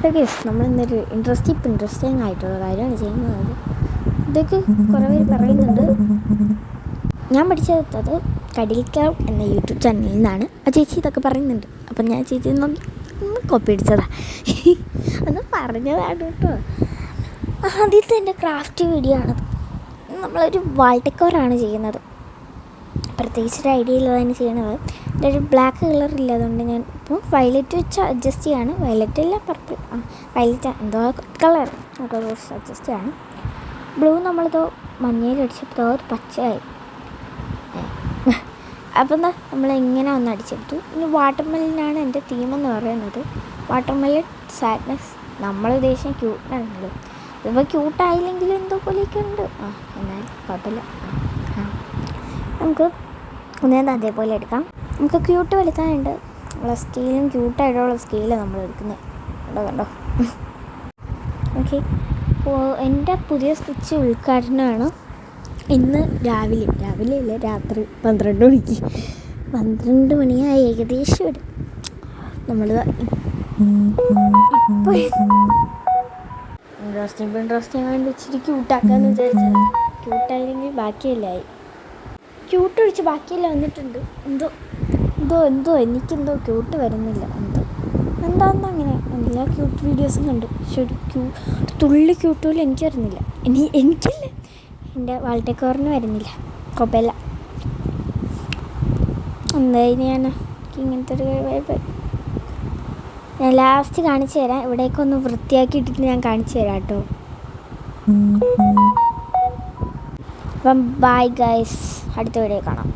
Okay, നമ്മളിന്നൊരു interesting ആയിട്ടുള്ള കാര്യമാണ് ചെയ്യുന്നത്. ഇതൊക്കെ കുറേ പേര് പറയുന്നുണ്ട്. ഞാൻ പഠിച്ചത് കടിൽക്കാവ് എന്ന യൂട്യൂബ് ചാനലിൽ നിന്നാണ്. ആ ചേച്ചി ഇതൊക്കെ പറയുന്നുണ്ട്. അപ്പം ഞാൻ ചേച്ചി ഒന്ന് കോപ്പി അടിച്ചതാണ്, ഒന്ന് പറഞ്ഞതാണ് കേട്ടോ. ആദ്യത്തെ എൻ്റെ ക്രാഫ്റ്റ് വീഡിയോ ആണത്. നമ്മളൊരു വാൾ ഡെക്കോറാണ് ചെയ്യുന്നത്. പ്രത്യേകിച്ചൊരു ഐഡിയ ഇല്ലാതാണ് ചെയ്യണത്. എൻ്റെ ഒരു ബ്ലാക്ക് കളർ ഇല്ല, അതുകൊണ്ട് ഞാൻ ഇപ്പോൾ വയലറ്റ് വെച്ച് അഡ്ജസ്റ്റ് ചെയ്യാണ്. വയലറ്റ് അല്ല, പർപ്പിൾ, വയലറ്റ് എന്തോ കളർ അഡ്ജസ്റ്റ് ചെയ്യാണ്. ബ്ലൂ നമ്മളിതോ മഞ്ഞയിലടിച്ചപ്പോൾ ഒരു പച്ചയായി. അപ്പം എന്താ നമ്മളിങ്ങനെ ഒന്ന് അടിച്ചെടുത്തു. ഇനി വാട്ടർമെലനാണ് എൻ്റെ തീമെന്ന് പറയുന്നത്. വാട്ടർമെലൻ സാഡ്നെസ്, നമ്മൾ ഉദ്ദേശിച്ച ക്യൂട്ടാണല്ലോ. ഇതിപ്പോൾ ക്യൂട്ടായില്ലെങ്കിലും എന്തോ പോലെയൊക്കെ ഉണ്ട്. എന്നാലും കുഴപ്പമില്ല. നമുക്ക് ഒന്നേന്ന് അതേപോലെ എടുക്കാം. നമുക്ക് ക്യൂട്ട് വലുതാനുണ്ട്. നമ്മളെ സ്കെയിലും ക്യൂട്ടായിട്ടുള്ള സ്കെയിലാണ് നമ്മൾ എടുക്കുന്നത്. കണ്ടോ ഓക്കെ. അപ്പോൾ എൻ്റെ പുതിയ സ്കെച്ച് ഉദ്ഘാടനമാണ് ഇന്ന് രാവിലെ ഇല്ല, രാത്രി 12 മണിയായി ഏകദേശം. നമ്മൾ ഇപ്പോൾ ഇൻട്രസ്റ്റിംഗ് ആയിട്ട് ഇച്ചിരി ക്യൂട്ടാക്കാമെന്ന് വിചാരിച്ചത്. ക്യൂട്ടായില്ലെങ്കിൽ ബാക്കിയെല്ലാമായി. ക്യൂട്ട് ഒഴിച്ച് ബാക്കിയെല്ലാം വന്നിട്ടുണ്ട്. എന്തോ എനിക്കെന്തോ ക്യൂട്ട് വരുന്നില്ല. എന്താണെന്ന് അങ്ങനെ എല്ലാ ക്യൂട്ട് വീഡിയോസും കണ്ടു. പക്ഷെ ഒരു തുള്ളി ക്യൂട്ട് പോലും എനിക്ക് വരുന്നില്ല. എനിക്കല്ല, എൻ്റെ വാൾ ഡെക്കോറിന് വരുന്നില്ല. കുഴപ്പമില്ല. എന്തായാലും ഞാൻ ഇങ്ങനത്തെ ഒരു ഞാൻ ലാസ്റ്റ് കാണിച്ചു തരാം. ഇവിടേക്കൊന്ന് വൃത്തിയാക്കിയിട്ടിട്ട് ഞാൻ കാണിച്ചു തരാം കേട്ടോ. അപ്പം ബൈ ഗൈസ്, അടുത്ത വീഡിയോ കാണാം.